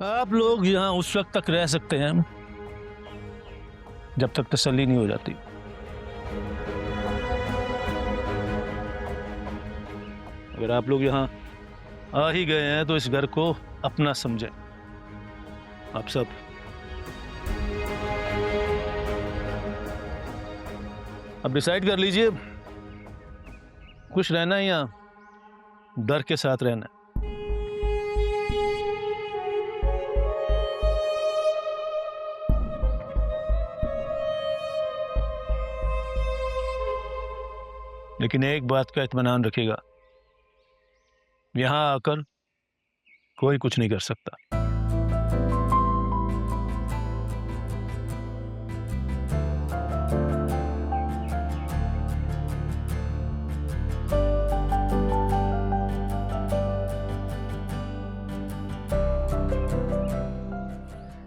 आप लोग यहाँ उस वक्त तक रह सकते हैं जब तक तसल्ली नहीं हो जाती। अगर आप लोग यहाँ आ ही गए हैं तो इस घर को अपना समझें। आप सब अब डिसाइड कर लीजिए, खुश रहना है या डर के साथ रहना है। लेकिन एक बात का इत्मीनान रखिएगा, यहां आकर कोई कुछ नहीं कर सकता।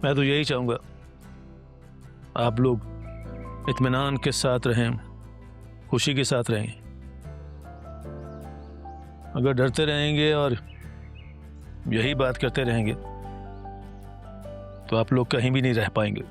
मैं तो यही चाहूंगा आप लोग इत्मीनान के साथ रहें, खुशी के साथ रहें। अगर डरते रहेंगे और यही बात करते रहेंगे तो आप लोग कहीं भी नहीं रह पाएंगे।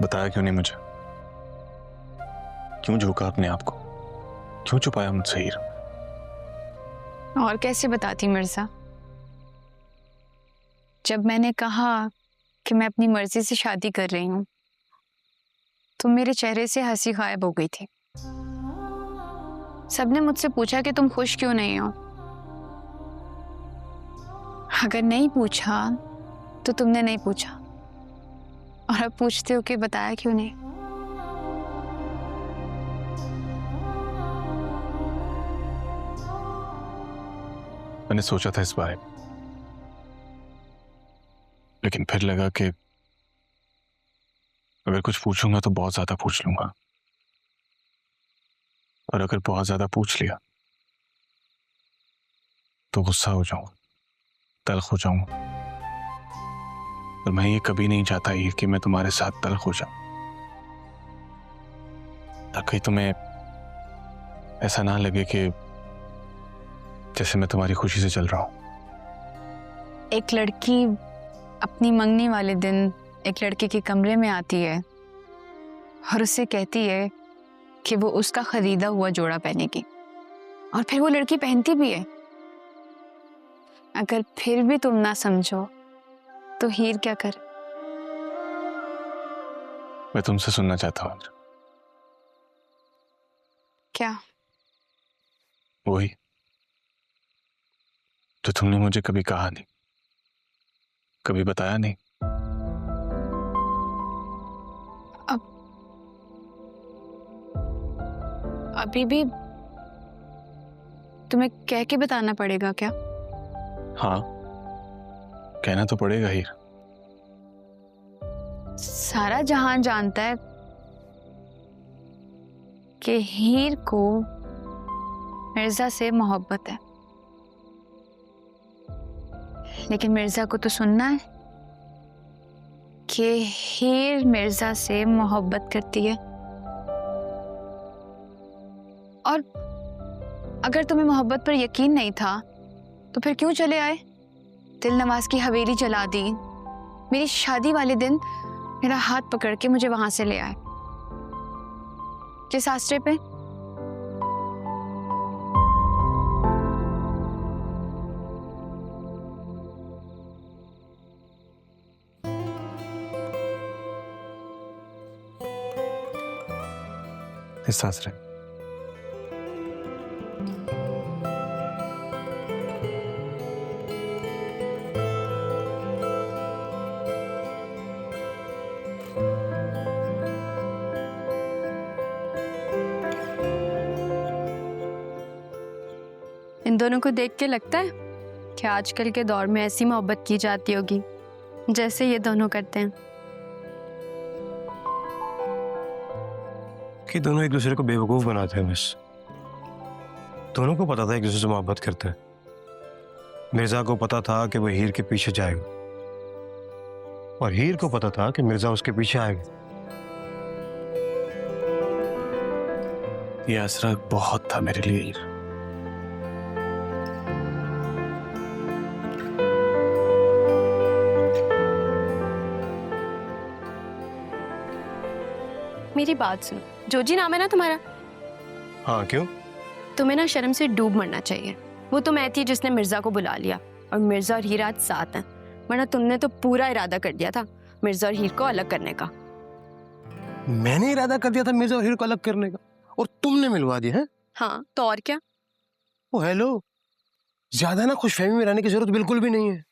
बताया क्यों नहीं मुझे? क्यों झोंका अपने आप को? क्यों छुपाया मुझसे हीर? और कैसे बताती मिर्जा, जब मैंने कहा कि मैं अपनी मर्जी से शादी कर रही हूं तो मेरे चेहरे से हंसी गायब हो गई थी। सबने मुझसे पूछा कि तुम खुश क्यों नहीं हो। अगर नहीं पूछा तो तुमने नहीं पूछा, और अब पूछते हो कि बताया क्यों नहीं। मैंने सोचा था इस बारे में, लेकिन फिर लगा कि अगर कुछ पूछूंगा तो बहुत ज्यादा पूछ लूंगा, और अगर बहुत ज्यादा पूछ लिया तो गुस्सा हो जाऊंगा, तल्ख हो जाऊंगा। और मैं ये कभी नहीं चाहता ये कि मैं तुम्हारे साथ तल्ख हो जाऊं, ताकि तुम्हें ऐसा ना लगे कि जैसे मैं तुम्हारी खुशी से चल रहा हूं। एक लड़की अपनी मंगनी वाले दिन एक लड़के के कमरे में आती है और उससे कहती है कि वो उसका खरीदा हुआ जोड़ा पहनेगी, और फिर वो लड़की पहनती भी है। अगर फिर भी तुम ना समझो तो हीर क्या करे? मैं तुमसे सुनना चाहता हूं। क्या? वही जो तुमने मुझे कभी कहा नहीं, कभी बताया नहीं। अभी भी तुम्हें कह के बताना पड़ेगा क्या? हाँ, कहना तो पड़ेगा हीर। सारा जहां जानता है कि हीर को मिर्जा से मोहब्बत है, लेकिन मिर्जा को तो सुनना है कि हीर मिर्जा से मोहब्बत करती है। और अगर तुम्हें मोहब्बत पर यकीन नहीं था तो फिर क्यों चले आए? दिल नवाज की हवेली जला दी, मेरी शादी वाले दिन मेरा हाथ पकड़ के मुझे वहां से ले आए, किस आश्रय पे? एहसास रहे। इन दोनों को देख के लगता है कि आजकल के दौर में ऐसी मोहब्बत की जाती होगी जैसे ये दोनों करते हैं। कि दोनों एक दूसरे को बेवकूफ बनाते हैं बस। दोनों को पता था एक दूसरे से मोहब्बत करते हैं। मिर्जा को पता था कि वो हीर के पीछे जाएगा और हीर को पता था कि मिर्जा उसके पीछे आएगा। ये आसरा बहुत था मेरे लिए हीर। मेरी बात सुनो, जोजी नाम है ना तुम्हारा? हाँ, क्यों? तुम्हें ना शर्म से डूब मरना चाहिए। वो तो मैं थी जिसने मिर्जा को बुला लिया और मिर्जा और हीर आज साथ हैं, वरना तुमने तो पूरा इरादा कर दिया था मिर्जा और हीर को अलग करने का। मैंने इरादा कर दिया था मिर्जा और हीर को अलग करने का और तुमने मिलवा दिया है? हाँ तो और क्या। ओ हेलो, ज्यादा ना खुशफहमी में रहने की जरूरत बिल्कुल भी नहीं है।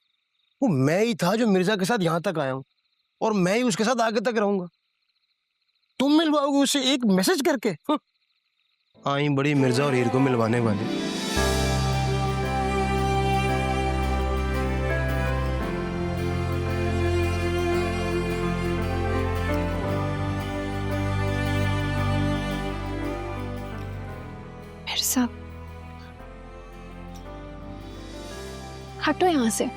वो मैं ही था जो मिर्जा के साथ यहाँ तक आया हूँ और मैं ही उसके साथ आगे तक रहूंगा। तुम मिलवाओगे उससे एक मैसेज करके? आई बड़ी मिर्जा और हीर को मिलवाने वाली। मिर्जा, हटो यहाँ से।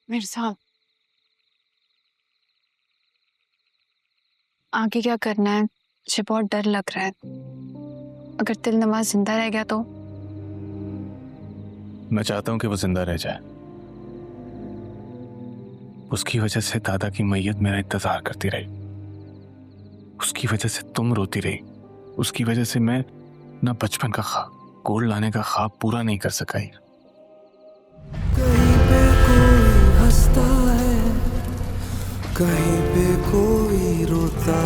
मिर्जा, आगे क्या करना है? मुझे बहुत डर लग रहा है। अगर दिलनवाज जिंदा रह गया तो? मैं चाहता हूं कि वो जिंदा रह जाए। उसकी वजह से दादा की मैयत मेरा इंतजार करती रही, उसकी वजह से तुम रोती रही, उसकी वजह से मैं ना बचपन का ख्वाब, गोल्ड लाने का ख्वाब पूरा नहीं कर सका। कहीं पे कोई हंसता है, कहीं पे कोई रोता